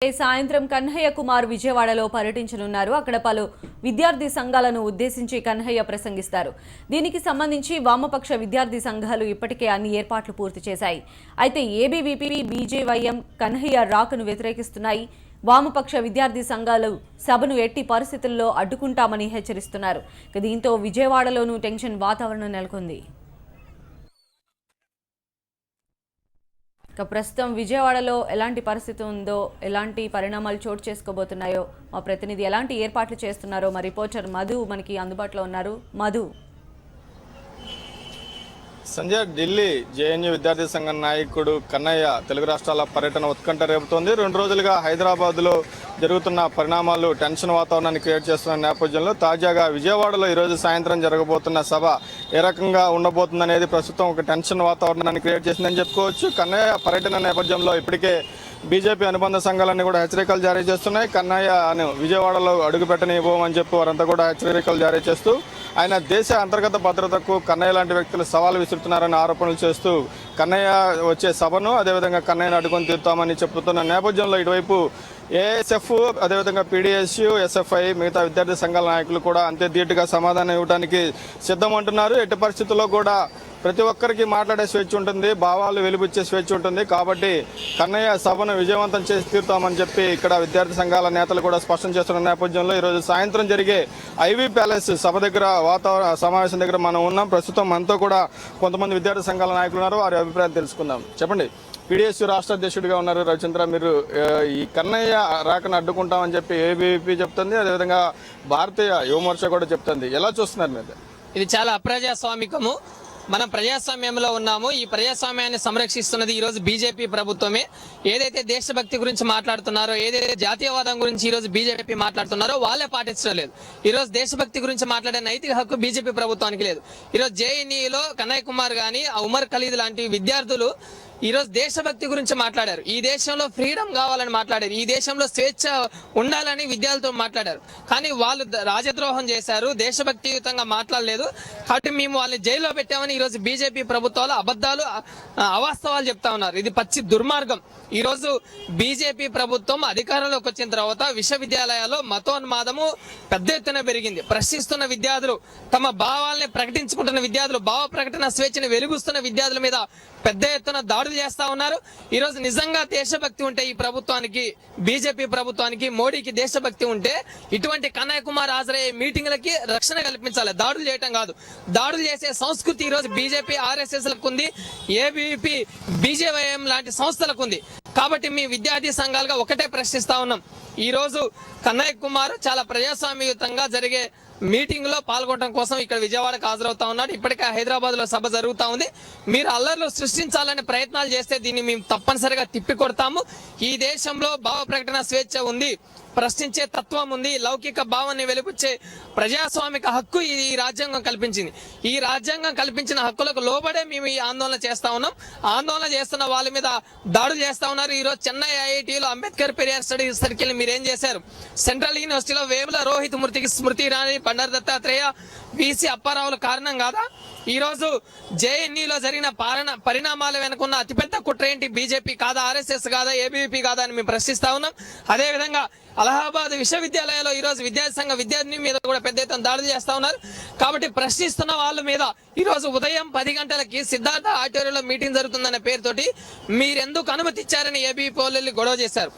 సాయంత్రం కన్హయ్య కుమార్ విజయవాడలో పర్యటించనున్నారు. అక్కడ పలు విద్యార్థి సంఘాలను ఉద్దేశించి కన్హయ్య ప్రసంగిస్తారు. దీనికి సంబంధించి వామపక్ష విద్యార్థి సంఘాలు ఇప్పటికే అన్ని ఏర్పాట్లు పూర్తి చేశాయి. అయితే ఏబీవీపీ, బీజేవైఎం కన్హయ్య రాకను వ్యతిరేకిస్తున్నాయి. వామపక్ష విద్యార్థి సంఘాలు సభను ఎట్టి పరిస్థితుల్లో అడ్డుకుంటామని హెచ్చరిస్తున్నారు. దీంతో విజయవాడలోనూ టెన్షన్ వాతావరణం నెలకొంది. ప్రస్తుతం విజయవాడలో ఎలాంటి పరిస్థితి ఉందో, ఎలాంటి పరిణామాలు చోటు చేసుకోబోతున్నాయో మా ప్రతినిధి ఎలాంటి ఏర్పాట్లు చేస్తున్నారో మా రిపోర్టర్ మధు మనకి అందుబాటులో ఉన్నారు. మధు. సంజయ్, ఢిల్లీ జేఎన్యూ విద్యార్థి సంఘం నాయకుడు కన్నయ్య తెలుగు రాష్ట్రాల పర్యటన ఉత్కంఠ రేపుతోంది. 2 రోజులుగా హైదరాబాద్లో జరుగుతున్న పరిణామాలు టెన్షన్ వాతావరణాన్ని క్రియేట్ చేస్తున్న నేపథ్యంలో తాజాగా విజయవాడలో ఈరోజు సాయంత్రం జరగబోతున్న సభ ఏ రకంగా ఉండబోతుందనేది ప్రస్తుతం ఒక టెన్షన్ వాతావరణాన్ని క్రియేట్ చేసిందని చెప్పుకోవచ్చు. కన్నయ్య పర్యటన నేపథ్యంలో ఇప్పటికే బీజేపీ అనుబంధ సంఘాలన్నీ కూడా హెచ్చరికలు జారీ చేస్తున్నాయి. కన్నయ్యను విజయవాడలో అడుగు పెట్టనివ్వమని చెప్పి వారంతా కూడా హెచ్చరికలు జారీ చేస్తూ ఆయన దేశ అంతర్గత భద్రతకు కన్నయ్య లాంటి వ్యక్తులు సవాలు విసురుతున్నారని ఆరోపణలు చేస్తూ కన్నయ్య వచ్చే సభను అదేవిధంగా కన్నయ్యను అడ్డుకొని తీరుతామని చెబుతున్న నేపథ్యంలో ఇటువైపు ఏఎస్ఎఫ్, అదేవిధంగా పీడీఎస్యూ, ఎస్ఎఫ్ఐ, మిగతా విద్యార్థి సంఘాల నాయకులు కూడా అంతే ధీటుగా సమాధానం ఇవ్వడానికి సిద్ధమంటున్నారు. ఎట్టి పరిస్థితుల్లో కూడా ప్రతి ఒక్కరికి మాట్లాడే స్వేచ్ఛ ఉంటుంది, భావాలు వెలుబుచ్చే స్వేచ్ఛ ఉంటుంది. కాబట్టి కన్నయ్య సభను విజయవంతం చేసి తీరుతామని చెప్పి ఇక్కడ విద్యార్థి సంఘాల నేతలు కూడా స్పష్టం చేస్తున్న నేపథ్యంలో ఈరోజు సాయంత్రం జరిగే ఐవీ ప్యాలెస్ సభ దగ్గర సమావేశం దగ్గర మనం ఉన్నాం. ప్రస్తుతం మనతో కూడా కొంతమంది విద్యార్థి సంఘాల నాయకులు ఉన్నారు. వారి అభిప్రాయం తెలుసుకుందాం. చెప్పండి. పీడీఎస్యూ రాష్ట్ర అధ్యక్షుడిగా ఉన్నారు రవిచంద్ర, మీరు ఈ కన్నయ్య రాకను అడ్డుకుంటామని చెప్పి ఏబీవీపీ చెప్తుంది, అదేవిధంగా భారతీయ యువమోర్చా కూడా చెప్తుంది. ఎలా చూస్తున్నారు మీరు? ఇది చాలా అప్రజాస్వామికము. మనం ప్రజాస్వామ్యంలో ఉన్నాము. ఈ ప్రజాస్వామ్యాన్ని సంరక్షిస్తున్నది ఈ రోజు బీజేపీ ప్రభుత్వమే. ఏదైతే దేశభక్తి గురించి మాట్లాడుతున్నారో, ఏదైతే జాతీయవాదం గురించి ఈ రోజు బీజేపీ మాట్లాడుతున్నారో వాళ్ళే పాటించడం లేదు. ఈ రోజు దేశభక్తి గురించి మాట్లాడే నైతిక హక్కు బీజేపీ ప్రభుత్వానికి లేదు. ఈ రోజు జేఎన్యూలో కన్నయ్య కుమార్ గాని, ఉమర్ ఖలీద్ లాంటి విద్యార్థులు ఈ రోజు దేశభక్తి గురించి మాట్లాడారు. ఈ దేశంలో ఫ్రీడమ్ కావాలని మాట్లాడారు. ఈ దేశంలో స్వేచ్ఛ ఉండాలని విద్యార్థులతో మాట్లాడారు. కానీ వాళ్ళు రాజద్రోహం చేశారు, దేశభక్తియుతంగా మాట్లాడలేదు. కాబట్టి మేము వాళ్ళని జైల్లో పెట్టామని ఈ రోజు బీజేపీ ప్రభుత్వాలు అబద్ధాలు, అవాస్తవాలు చెప్తా ఉన్నారు. ఇది పచ్చి దుర్మార్గం. ఈ రోజు బీజేపీ ప్రభుత్వం అధికారంలోకి వచ్చిన తర్వాత విశ్వవిద్యాలయాల్లో మతోన్మాదము పెద్ద ఎత్తున పెరిగింది. ప్రశ్నిస్తున్న విద్యార్థులు, తమ భావాల్ని ప్రకటించుకుంటున్న విద్యార్థులు, భావ ప్రకటన స్వేచ్ఛను వెలుగుస్తున్న విద్యార్థుల మీద పెద్ద ఎత్తున దాడులు చేస్తా ఉన్నారు. ఈ రోజు నిజంగా దేశభక్తి ఉంటే ఈ ప్రభుత్వానికి, బీజేపీ ప్రభుత్వానికి, మోడీకి దేశభక్తి ఉంటే ఇటువంటి కన్నయ్య కుమార్ హాజరయ్యే మీటింగ్లకి రక్షణ కల్పించాలి, దాడులు చేయటం కాదు. దాడులు చేసే సంస్కృతి ఈ రోజు బీజేపీ, ఆర్ఎస్ఎస్ లకు ఉంది, ఏబీవీపీ, బీజేవైఎం లాంటి సంస్థలకు ఉంది. కాబట్టి మీ విద్యార్థి సంఘాలుగా ఒకటే ప్రశ్నిస్తా ఉన్నాం. ఈ రోజు కన్నయ్య కుమార్ చాలా ప్రజాస్వామ్యయుతంగా జరిగే మీటింగ్ లో పాల్గొనడం కోసం ఇక్కడ విజయవాడకు హాజరవుతా ఉన్నాడు. ఇప్పటికే హైదరాబాద్ లో సభ జరుగుతా ఉంది. మీరు అల్లర్లు సృష్టించాలని ప్రయత్నాలు చేస్తే దీన్ని మేము తప్పనిసరిగా తిప్పికొడతాము. ఈ దేశంలో భావ ప్రకటన స్వేచ్ఛ ఉంది, ప్రశ్నించే తత్వం ఉంది, లౌకిక భావాన్ని వెలుపుచ్చే ప్రజాస్వామిక హక్కు ఈ రాజ్యాంగం కల్పించింది. ఈ రాజ్యాంగం కల్పించిన హక్కులకు లోబడే మేము ఈ ఆందోళన చేస్తా ఉన్నాం. ఆందోళన చేస్తున్న వాళ్ళ మీద దాడులు చేస్తా ఉన్నారు. ఈ రోజు చెన్నై ఐఐటీలో అంబేద్కర్ పెరియార్ స్టడీ సర్కిల్ మీరు ఏం చేశారు? సెంట్రల్ యూనివర్సిటీలో వేముల రోహిత్ మూర్తికి, స్మృతి ఇరానీ, బండారు దత్తాత్రేయ, వీసీ అప్పారావుల కారణం కాదా? ఈ రోజు జేఎన్యూలో జరిగిన పరిణామాల వెనుకున్న అతిపెద్ద కుట్ర ఏంటి? బీజేపీ కాదా, ఆర్ఎస్ఎస్ కాదా, ఏబీవీపీ కాదా అని మేము ప్రశ్నిస్తా ఉన్నాం. అదేవిధంగా అలహాబాద్ విశ్వవిద్యాలయంలో ఈ రోజు విద్యార్థి సంఘ విద్యార్థిని మీద కూడా పెద్ద ఎత్తున దాడులు చేస్తా ఉన్నారు. కాబట్టి ప్రశ్నిస్తున్న వాళ్ళ మీద ఈ రోజు ఉదయం 10 గంటలకి సిద్ధార్థ ఆడిటోరియంలో మీటింగ్ జరుగుతుందనే పేరుతోటి మీరెందుకు అనుమతి ఇచ్చారని ఏబీవీపీ వాళ్ళు గొడవ చేశారు.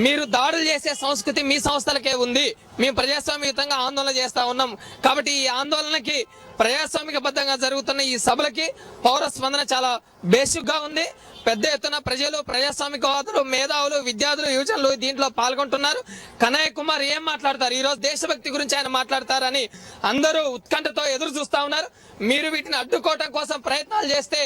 మీరు దాడులు చేసే సంస్కృతి మీ సంస్థలకే ఉంది. మేము ప్రజాస్వామ్యయుతంగా ఆందోళన చేస్తా ఉన్నాం. కాబట్టి ఈ ఆందోళనకి, ప్రజాస్వామికబద్ధంగా జరుగుతున్న ఈ సభలకి పౌర స్పందన చాలా బేసిక్గా ఉంది. పెద్ద ఎత్తున ప్రజలు, ప్రజాస్వామికవాదులు, మేధావులు, విద్యార్థులు, యువజనులు దీంట్లో పాల్గొంటున్నారు. కన్నయ్య కుమార్ ఏం మాట్లాడతారు? ఈ రోజు దేశభక్తి గురించి ఆయన మాట్లాడతారని అందరూ ఉత్కంఠతో ఎదురు చూస్తా ఉన్నారు. మీరు వీటిని అడ్డుకోవటం కోసం ప్రయత్నాలు చేస్తే,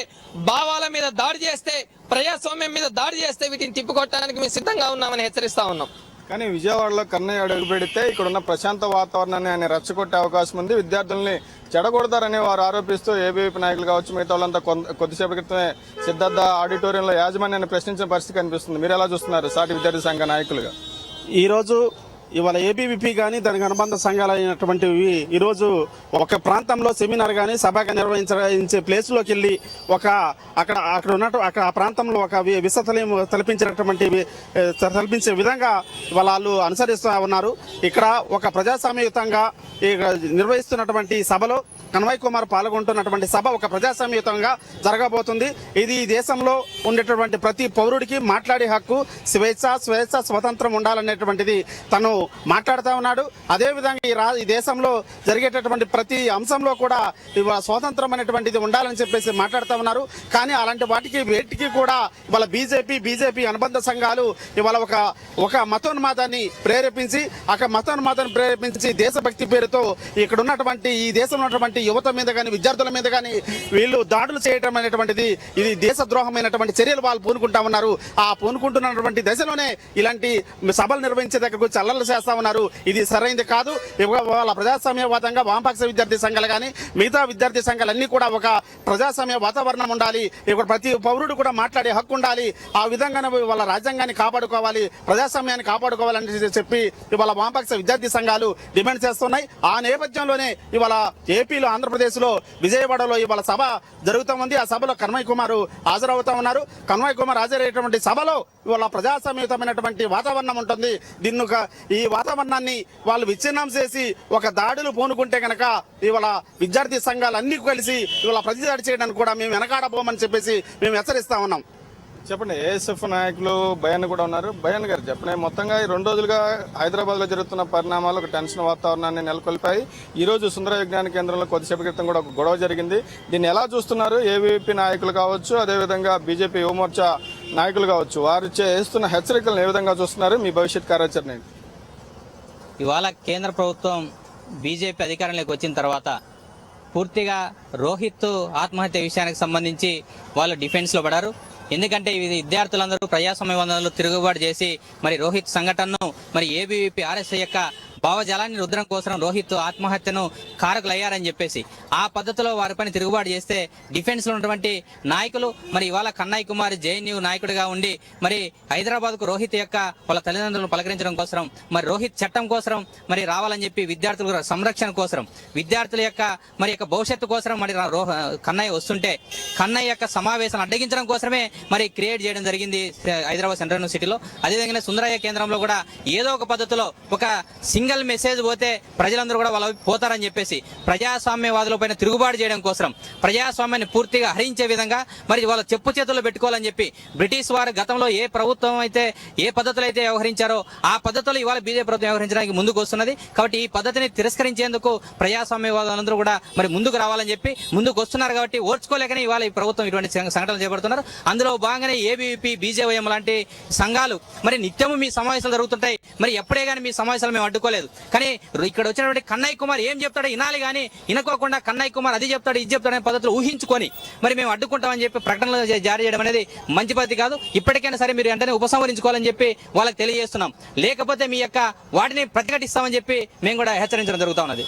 భావాల మీద దాడి చేస్తే, ప్రజాస్వామ్యం మీద దాడి చేస్తే వీటిని తిప్పుకొట్టడానికి మేము సిద్ధంగా ఉన్నామని హెచ్చరిస్తా ఉన్నాం. కానీ విజయవాడలో కన్నయ్య అడుగు పెడితే ఇక్కడున్న ప్రశాంత వాతావరణాన్ని ఆయన రెచ్చగొట్టే అవకాశం ఉంది. విద్యార్థుల్ని చెడగొడతారని వారు ఆరోపిస్తూ ఏబీవీపీ నాయకులు కావచ్చు, మిగతా వాళ్ళంతా కొద్దిసేపు క్రితమే సిద్ధార్థ ఆడిటోరియంలో యాజమాన్యాన్ని ప్రశ్నించిన పరిస్థితి కనిపిస్తుంది. మీరు ఎలా చూస్తున్నారు సాటి విద్యార్థి సంఘ నాయకులుగా? ఈరోజు ఇవాళ ఏబీవీపీ కానీ దానికి అనుబంధ సంఘాలైనటువంటివి ఈరోజు ఒక ప్రాంతంలో సెమినార్ కానీ సభగా నిర్వహించే ప్లేస్లోకి వెళ్ళి అక్కడ ఆ ప్రాంతంలో ఒక తలపించే విధంగా వాళ్ళు అనుసరిస్తూ ఉన్నారు. ఇక్కడ ఒక ప్రజాస్వామ్యయుతంగా నిర్వహిస్తున్నటువంటి సభలో కన్వయ్ కుమార్ పాల్గొంటున్నటువంటి సభ ఒక ప్రజాస్వామ్యయుతంగా జరగబోతుంది. ఇది ఈ దేశంలో ఉండేటటువంటి ప్రతి పౌరుడికి మాట్లాడే హక్కు, స్వేచ్ఛ స్వతంత్రం ఉండాలనేటువంటిది తను మాట్లాడుతూ ఉన్నాడు. అదేవిధంగా ఈ దేశంలో జరిగేటటువంటి ప్రతి అంశంలో కూడా ఇవాళ స్వాతంత్రం అనేటువంటిది ఉండాలని చెప్పేసి మాట్లాడుతూ ఉన్నారు. కానీ అలాంటి వేటికి కూడా ఇవాళ బీజేపీ అనుబంధ సంఘాలు ఇవాళ ఒక మతోన్మాదాన్ని ప్రేరేపించి దేశభక్తి పేరుతో ఇక్కడ ఉన్నటువంటి ఈ దేశంలో ఉన్నటువంటి యువత మీద కానీ విద్యార్థుల మీద కానీ వీళ్ళు దాడులు చేయడం అనేటువంటిది ఇది దేశద్రోహమైనటువంటి చర్యలు వాళ్ళు పూనుకుంటా ఉన్నారు. ఆ పూనుకుంటున్నటువంటి దశలోనే ఇలాంటి సభలు నిర్వహించే దగ్గరకు చల్లలు చేస్తా ఉన్నారు. ఇది సరైనది కాదు. వాళ్ళ ప్రజాస్వామ్యవాదంగా వామపక్ష విద్యార్థి సంఘాలు కానీ మిగతా విద్యార్థి సంఘాలన్నీ కూడా ఒక ప్రజాస్వామ్య వాతావరణం ఉండాలి. ఇక్కడ ప్రతి పౌరుడు కూడా మాట్లాడే హక్కు ఉండాలి. ఆ విధంగానే వాళ్ళ రాజ్యాంగాన్ని కాపాడుకోవాలి, ప్రజాస్వామ్యాన్ని కాపాడుకోవాలని చెప్పి ఇవాళ వామపక్ష విద్యార్థి సంఘాలు డిమాండ్ చేస్తున్నాయి. ఆ నేపథ్యంలోనే ఇవాళ ఏపీలో ఆంధ్రప్రదేశ్లో విజయవాడలో ఇవాళ సభ జరుగుతూ ఉంది. ఆ సభలో కన్వయ్ కుమార్ హాజరవుతా ఉన్నారు. కన్వయ్ కుమార్ హాజరయ్యేటువంటి సభలో ఇవాళ ప్రజాస్వామ్యయుతమైనటువంటి వాతావరణం ఉంటుంది. ఈ వాతావరణాన్ని వాళ్ళు విచ్ఛిన్నం చేసి ఒక దాడులు పూనుకుంటే కనుక ఇవాళ విద్యార్థి సంఘాలు అన్ని కలిసి ఇవాళ ప్రతిదాడి చేయడానికి కూడా మేము వెనకాడబోమని చెప్పేసి మేము హెచ్చరిస్తా ఉన్నాం. చెప్పండి, ఏఎస్ఎఫ్ నాయకులు భయాన్ కూడా ఉన్నారు. భయాన్ గారు చెప్పండి, మొత్తంగా ఈ 2 రోజులుగా హైదరాబాద్లో జరుగుతున్న పరిణామాలు ఒక టెన్షన్ వాతావరణాన్ని నెలకొల్పాయి. ఈరోజు సుందర విజ్ఞాన కేంద్రంలో కొద్దిసేపు క్రితం కూడా ఒక గొడవ జరిగింది. దీన్ని ఎలా చూస్తున్నారు? ఏబీవీపీ నాయకులు కావచ్చు, అదేవిధంగా బీజేపీ యువమోర్చా నాయకులు కావచ్చు, వారు చేస్తున్న హెచ్చరికలను ఏ విధంగా చూస్తున్నారు? మీ భవిష్యత్ కార్యాచరణ ఏంటి? ఇవాళ కేంద్ర ప్రభుత్వం బీజేపీ అధికారంలోకి వచ్చిన తర్వాత పూర్తిగా రోహిత్ ఆత్మహత్య విషయానికి సంబంధించి వాళ్ళు డిఫెన్స్లో పడారు. ఎందుకంటే విద్యార్థులందరూ ప్రజాస్వామ్యవాదంలో తిరుగుబాటు చేసి మరి రోహిత్ సంఘటనను మరి ఏబీవీపీ ఆర్ఎస్ఐ యొక్క భావజాలాన్ని రుద్దడం కోసం రోహిత్ ఆత్మహత్యను కారకులయ్యారని చెప్పేసి ఆ పద్ధతిలో వారిపైన తిరుగుబాటు చేస్తే డిఫెన్స్ లో ఉన్నటువంటి నాయకులు మరి ఇవాళ కన్నయ్య కుమార్ జేఎన్యూ నాయకుడిగా ఉండి మరి హైదరాబాద్ కు రోహిత్ యొక్క వాళ్ళ తల్లిదండ్రులను పలకరించడం కోసం మరి రోహిత్ చట్టం కోసం మరి రావాలని చెప్పి విద్యార్థుల సంరక్షణ కోసం విద్యార్థుల యొక్క భవిష్యత్తు కోసం మరి కన్నయ్య వస్తుంటే కన్నయ్య యొక్క సమావేశాలను అడ్డగించడం కోసమే మరి క్రియేట్ చేయడం జరిగింది హైదరాబాద్ సెంట్రల్ యూనివర్సిటీలో. అదేవిధంగా సుందరయ్య కేంద్రంలో కూడా ఏదో ఒక పద్ధతిలో ఒక సింగిల్ మెసేజ్ పోతే ప్రజలందరూ కూడా వాళ్ళ పోతారని చెప్పేసి ప్రజాస్వామ్యవాదుల పైన తిరుగుబాటు చేయడం కోసం ప్రజాస్వామ్యాన్ని పూర్తిగా హరించే విధంగా మరి వాళ్ళ చెప్పు చేతుల్లో పెట్టుకోవాలని చెప్పి బ్రిటిష్ వారు గతంలో ఏ ప్రభుత్వం అయితే ఏ పద్ధతులు అయితే వ్యవహరించారో ఆ పద్ధతులు ఇవాళ బీజేపీ ప్రభుత్వం వ్యవహరించడానికి ముందుకు వస్తున్నది. కాబట్టి ఈ పద్ధతిని తిరస్కరించేందుకు ప్రజాస్వామ్యవాదులందరూ కూడా మరి ముందుకు రావాలని చెప్పి ముందుకు వస్తున్నారు. కాబట్టి ఓర్చుకోలేకనే ఇవాళ ఈ ప్రభుత్వం ఇటువంటి సంఘటనలు చేపడుతున్నారు. అందులో భాగంగానే ఏబీవీపీ బీజేవైఎం లాంటి సంఘాలు మరి నిత్యము మీ సమావేశాలు జరుగుతుంటాయి. మరి ఎప్పుడే కానీ మీ సమావేశాలు మేము అడ్డుకోలేదు. కానీ ఇక్కడ వచ్చినటువంటి కన్నయ్య కుమార్ ఏం చెప్తాడో వినాలి, కానీ వినకోకుండా కన్నయ్య కుమార్ అది చెప్తాడు ఇది చెప్తాడు అనే పద్ధతిలో ఊహించుకొని మరి మేము అడ్డుకుంటామని చెప్పి ప్రకటనలు జారీ చేయడం అనేది మంచి పద్ధతి కాదు. ఇప్పటికైనా సరే మీరు వెంటనే ఉపసంహరించుకోవాలని చెప్పి వాళ్ళకి తెలియజేస్తున్నాం. లేకపోతే మీ యొక్క వాటిని ప్రతిఘటిస్తామని చెప్పి మేము కూడా హెచ్చరించడం జరుగుతూ ఉన్నది.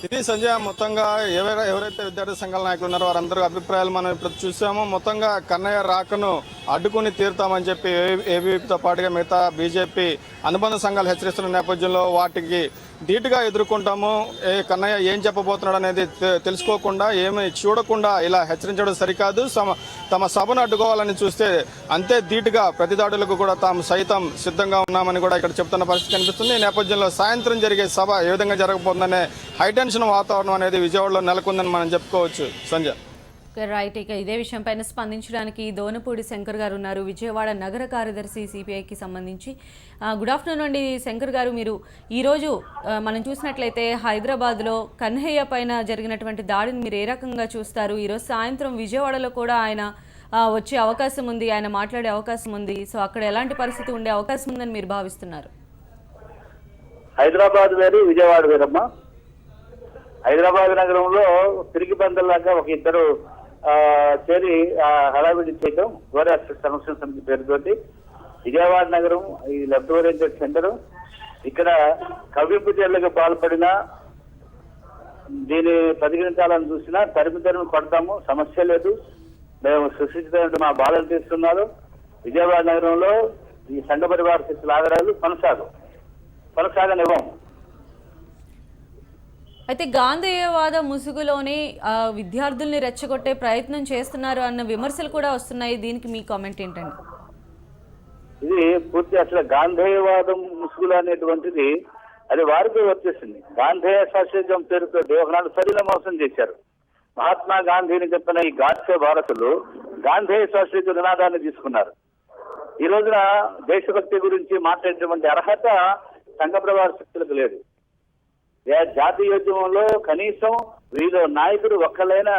ఇది సంజయ్, మొత్తంగా ఎవరైతే విద్యార్థి సంఘాల నాయకులు ఉన్నారో వారందరూ అభిప్రాయాలు మనం ఇప్పుడు చూసామో మొత్తంగా కన్నయ్య రాకను అడ్డుకుని తీరుతామని చెప్పి ఏబీవీపీతో పాటుగా మిగతా బీజేపీ అనుబంధ సంఘాలు హెచ్చరిస్తున్న నేపథ్యంలో వాటికి ధీటుగా ఎదుర్కొంటాము. కన్నయ్య ఏం చెప్పబోతున్నాడు అనేది తెలుసుకోకుండా ఏమి చూడకుండా ఇలా హెచ్చరించడం సరికాదు. తమ సభను అడ్డుకోవాలని చూస్తే అంతే ధీటుగా ప్రతిదాడులకు కూడా తాము సైతం సిద్ధంగా ఉన్నామని కూడా ఇక్కడ చెప్తున్న పరిస్థితి కనిపిస్తుంది. ఈ నేపథ్యంలో సాయంత్రం జరిగే సభ ఏ విధంగా జరగబోతుందనే హైటెన్షన్ వాతావరణం అనేది విజయవాడలో నెలకొందని మనం చెప్పుకోవచ్చు. సంజయ్ రైట్. ఇక ఇదే విషయంపైన స్పందించడానికి దోనపూడి శంకర్ గారు ఉన్నారు, విజయవాడ నగర కార్యదర్శి సిపిఐకి సంబంధించి. గుడ్ ఆఫ్టర్నూన్ అండి శంకర్ గారు. మీరు ఈరోజు మనం చూసినట్లయితే హైదరాబాద్లో కన్హయ్య పైన జరిగినటువంటి దాడిని మీరు ఏ రకంగా చూస్తారు? ఈరోజు సాయంత్రం విజయవాడలో కూడా ఆయన వచ్చే అవకాశం ఉంది, ఆయన మాట్లాడే అవకాశం ఉంది. సో అక్కడ ఎలాంటి పరిస్థితి ఉండే అవకాశం ఉందని మీరు భావిస్తున్నారు? హైదరాబాద్ వేరు, విజయవాడ వేరమ్మా. హైదరాబాద్ నగరంలో తిరిగి బందల్లాగా ఒక ఇద్దరు చేరి హడావిడి చేయడం గోరా సంరక్షణ సమితి పేరుతోటి విజయవాడ నగరం ఈ లెఫ్ట్ ఓరియంటెడ్ సెంటర్ ఇక్కడ కవ్వింపు చర్యలకు పాల్పడిన దీన్ని పరిగణించాలని చూసినా తరిమి కొడతాము, సమస్య లేదు, మేము సృష్టించిన మా బాధలు తీస్తున్నారు. విజయవాడ నగరంలో ఈ సంఘ పరివార శక్తుల ఆధారాలు కొనసాగు. కొనసాగనివ్వం. అయితే గాంధేయవాద ముసుగులోనే విద్యార్థుల్ని రెచ్చగొట్టే ప్రయత్నం చేస్తున్నారు అన్న విమర్శలు కూడా వస్తున్నాయి. దీనికి మీ కామెంట్ ఏంటండి? ఇది పూర్తి అసలు గాంధేయవాదం ముసుగులు అనేటువంటిది అది వారికి వచ్చేసింది. గాంధేయ శాస్త్రీయం పేరుతో ఒకనాడు సరిలో మోసం చేశారు. మహాత్మా గాంధీని చెప్పిన ఈ గాడ్సే భారతులు గాంధేయ శాస్త్రీయ నినాదాన్ని తీసుకున్నారు. ఈ రోజున దేశభక్తి గురించి మాట్లాడేటువంటి అర్హత సంఘ ప్రవాహ శక్తులకు లేదు. జాతీయోద్యమంలో కనీసం వీళ్ళు నాయకుడు ఒక్కలైనా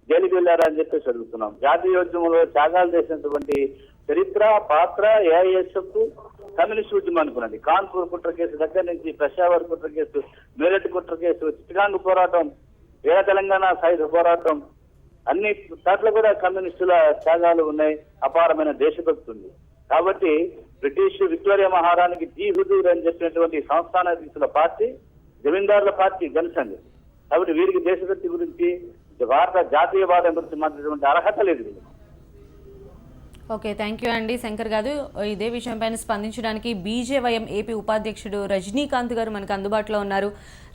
జైలుకి వెళ్ళారని చెప్పేసి అడుగుతున్నాం. జాతీయోద్యమంలో త్యాగాలు చేసినటువంటి చరిత్ర పాత్ర ఏఐఎస్ఎఫ్ కమ్యూనిస్ట్ ఉద్యమం అనుకున్నది. కాన్పూర్ కుట్ర కేసు దగ్గర నుంచి పెషావర్ కుట్ర కేసు, మేరట్ కుట్ర కేసు, చిట్టగాంగ్ పోరాటం, వీర తెలంగాణ సాయుధ పోరాటం, అన్ని దాంట్లో కూడా కమ్యూనిస్టుల త్యాగాలు ఉన్నాయి. అపారమైన దేశభక్తి ఉంది. కాబట్టి బ్రిటిష్ విక్టోరియా మహారాణికి జీ హుజూర్ అని చెప్పినటువంటి సంస్థానాధీశుల పార్టీ జమీందారుల పార్టీ జనసంఘ్. కాబట్టి వీరికి దేశభక్తి గురించి భారత జాతీయవాదం గురించి మాట్లాడేటువంటి అర్హత లేదు. ఓకే, థ్యాంక్ యూ అండి శంకర్ గారు. ఇదే విషయంపైన స్పందించడానికి బీజేవైఎం ఏపీ ఉపాధ్యక్షుడు రజనీకాంత్ గారు మనకు అందుబాటులో ఉన్నారు.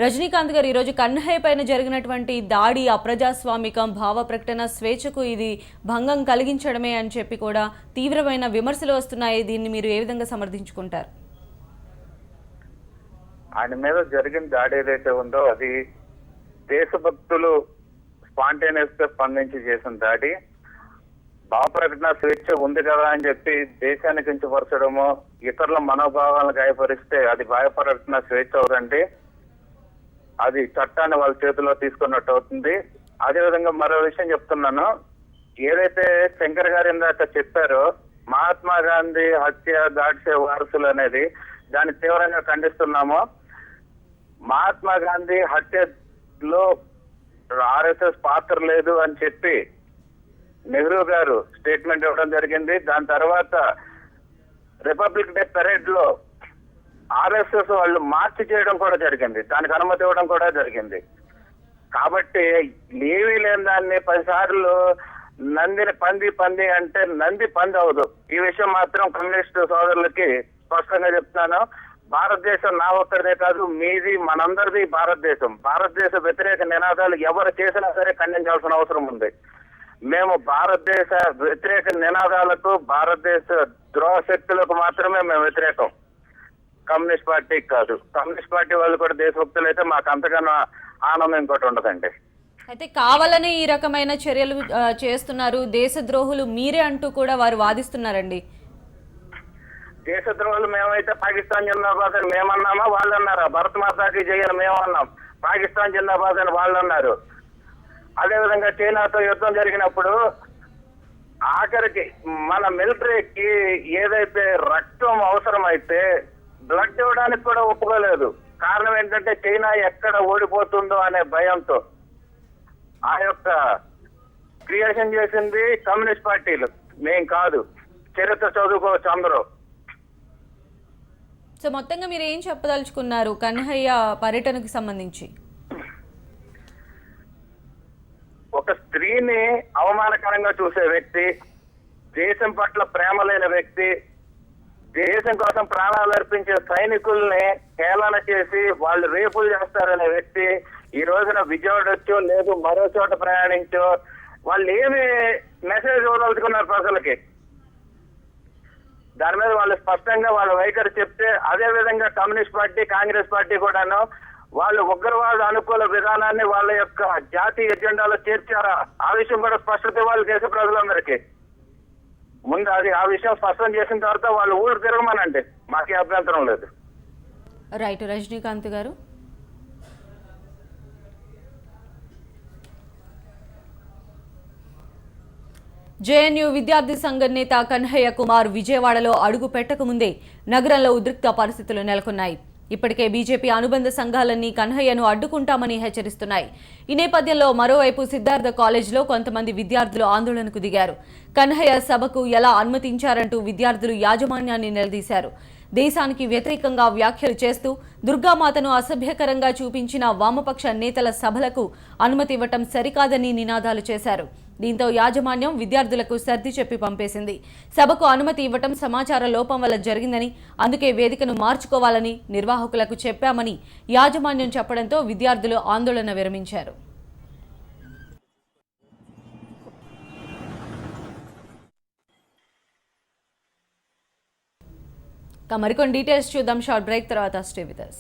రజనీకాంత్ గారు, ఈరోజు కన్హయ్య పైన జరిగినటువంటి దాడి అప్రజాస్వామికం, భావ ప్రకటన స్వేచ్ఛకు ఇది భంగం కలిగించడమే అని చెప్పి కూడా తీవ్రమైన విమర్శలు వస్తున్నాయి. దీన్ని మీరు ఏ విధంగా సమర్థించుకుంటారు? ఆయన మీద జరిగిన దాడి ఏదైతే ఉందో అది దేశభక్తులు స్పాంటేనియస్ గా స్పందించి చేసిన దాడి. భావ ప్రకటన స్వేచ్ఛ ఉంది కదా అని చెప్పి దేశాన్ని కించపరచడము, ఇతరుల మనోభావాలను గాయపరిస్తే అది భావ ప్రకటన స్వేచ్ఛ అవుదండి. అది చట్టాన్ని వాళ్ళ చేతిలో తీసుకున్నట్టు అవుతుంది. అదేవిధంగా మరో విషయం చెప్తున్నాను. ఏదైతే శంకర్ గారు ఇందాక చెప్పారో మహాత్మా గాంధీ హత్య గాడ్సే వారసులు అనేది, దాన్ని తీవ్రంగా ఖండిస్తున్నాము. మహాత్మా గాంధీ హత్యలో ఆర్ఎస్ఎస్ పాత్ర లేదు అని చెప్పి నెహ్రూ గారు స్టేట్మెంట్ ఇవ్వడం జరిగింది. దాని తర్వాత రిపబ్లిక్ డే పెరేడ్ లో ఆర్ఎస్ఎస్ వాళ్ళు మార్చ్ చేయడం కూడా జరిగింది. దానికి అనుమతి ఇవ్వడం కూడా జరిగింది. కాబట్టి ఏమీ లేని దాన్ని 10 సార్లు నందిని పంది అంటే నంది పంది అవదు. ఈ విషయం మాత్రం కమ్యూనిస్టు సోదరులకి స్పష్టంగా చెప్తున్నాను. భారతదేశం నా ఒక్కరిదే కాదు, మీది మనందరిది భారతదేశం. భారతదేశ వ్యతిరేక నినాదాలు ఎవరు చేసినా సరే ఖండించాల్సిన అవసరం ఉంది. మేము భారతదేశ వ్యతిరేక నినాదాలకు, భారతదేశ ద్రోహ శక్తులకు మాత్రమే మేము వ్యతిరేకం, కమ్యూనిస్ట్ పార్టీకి కాదు. కమ్యూనిస్ట్ పార్టీ వాళ్ళు కూడా దేశభక్తులు అయితే మాకు అంతకన్నా ఆనందం ఇంకోటి ఉండదండి. అయితే కావాలని ఈ రకమైన చర్యలు చేస్తున్నారు, దేశద్రోహులు మీరే అంటూ కూడా వారు వాదిస్తున్నారండి. దేశద్రోహులు మేమైతే పాకిస్తాన్ జిందాబాద్ అని మేమన్నామా, వాళ్ళు అన్నారా? భరత్ మాతాకి జయని మేము అన్నాం, పాకిస్తాన్ జిందాబాద్ అని వాళ్ళు అన్నారు. అదేవిధంగా చైనాతో యుద్ధం జరిగినప్పుడు ఆఖరికి మన మిలిటరీకి ఏదైతే రక్తం అవసరమైతే బ్లడ్ ఇవ్వడానికి కూడా ఒప్పుకోలేదు. కారణం ఏంటంటే చైనా ఎక్కడ ఓడిపోతుందో అనే భయంతో. ఆ యొక్క క్రియేషన్ చేసింది కమ్యూనిస్ట్ పార్టీలు, మేం కాదు. చరిత్ర చదువుకోవచ్చు అందరూ. సో మొత్తంగా మీరు ఏం చెప్పదలుచుకున్నారు కన్హయ్య పర్యటనకు సంబంధించి? ఒక స్త్రీని అవమానకరంగా చూసే వ్యక్తి, దేశం పట్ల ప్రేమ లేని వ్యక్తి, దేశం కోసం ప్రాణాలు అర్పించే సైనికుల్ని హేళన చేసి వాళ్ళు రేపులు చేస్తారనే వ్యక్తి ఈ రోజున విజయవాడ వచ్చో లేదు మరో చోట ప్రయాణించో వాళ్ళు ఏమి మెసేజ్ ఇవ్వదలుచుకున్నారు ప్రజలకి, దాని మీద వాళ్ళు స్పష్టంగా వాళ్ళ వైఖరి చెప్తే, అదే విధంగా కమ్యూనిస్ట్ పార్టీ, కాంగ్రెస్ పార్టీ కూడాను వాళ్ళు ఉగ్రవాద అనుకూల విధానాన్ని వాళ్ళ యొక్క జాతీయ ఎజెండాలో చేర్చారా ఆ విషయం కూడా స్పష్టత ఇవ్వాలి దేశ ప్రజలందరికీ. ముందు అది ఆ విషయం స్పష్టం చేసిన తర్వాత వాళ్ళు ఊరు తిరగమనండి, మాకే అభ్యంతరం లేదు. రైట్ రజనీకాంత్ గారు. జేఎన్యూ విద్యార్థి సంఘ నేత కన్హయ్య కుమార్ విజయవాడలో అడుగు పెట్టకముందే నగరంలో ఉద్రిక్త పరిస్థితులు నెలకొన్నాయి. ఇప్పటికే బీజేపీ అనుబంధ సంఘాలన్నీ కన్హయ్యను అడ్డుకుంటామని హెచ్చరిస్తున్నాయి. ఈ నేపథ్యంలో మరోవైపు సిద్ధార్థ కాలేజీలో కొంతమంది విద్యార్థులు ఆందోళనకు దిగారు. కన్హయ్య సభకు ఎలా అనుమతించారంటూ విద్యార్థులు యాజమాన్యాన్ని నిలదీశారు. దేశానికి వ్యతిరేకంగా వ్యాఖ్యలు చేస్తూ దుర్గామాతను అసభ్యకరంగా చూపించిన వామపక్ష నేతల సభలకు అనుమతి ఇవ్వటం సరికాదని నినాదాలు చేశారు. దీంతో యాజమాన్యం విద్యార్థులకు సర్ది చెప్పి పంపేసింది. సభకు అనుమతి ఇవ్వటం సమాచార లోపం వల్ల జరిగిందని, అందుకే వేదికను మార్చుకోవాలని నిర్వాహకులకు చెప్పామని యాజమాన్యం చెప్పడంతో విద్యార్థులు ఆందోళన విరమించారు. మరికొన్ని డీటెయిల్స్ చూద్దాం షార్ట్ బ్రేక్ తర్వాత. Stay with us.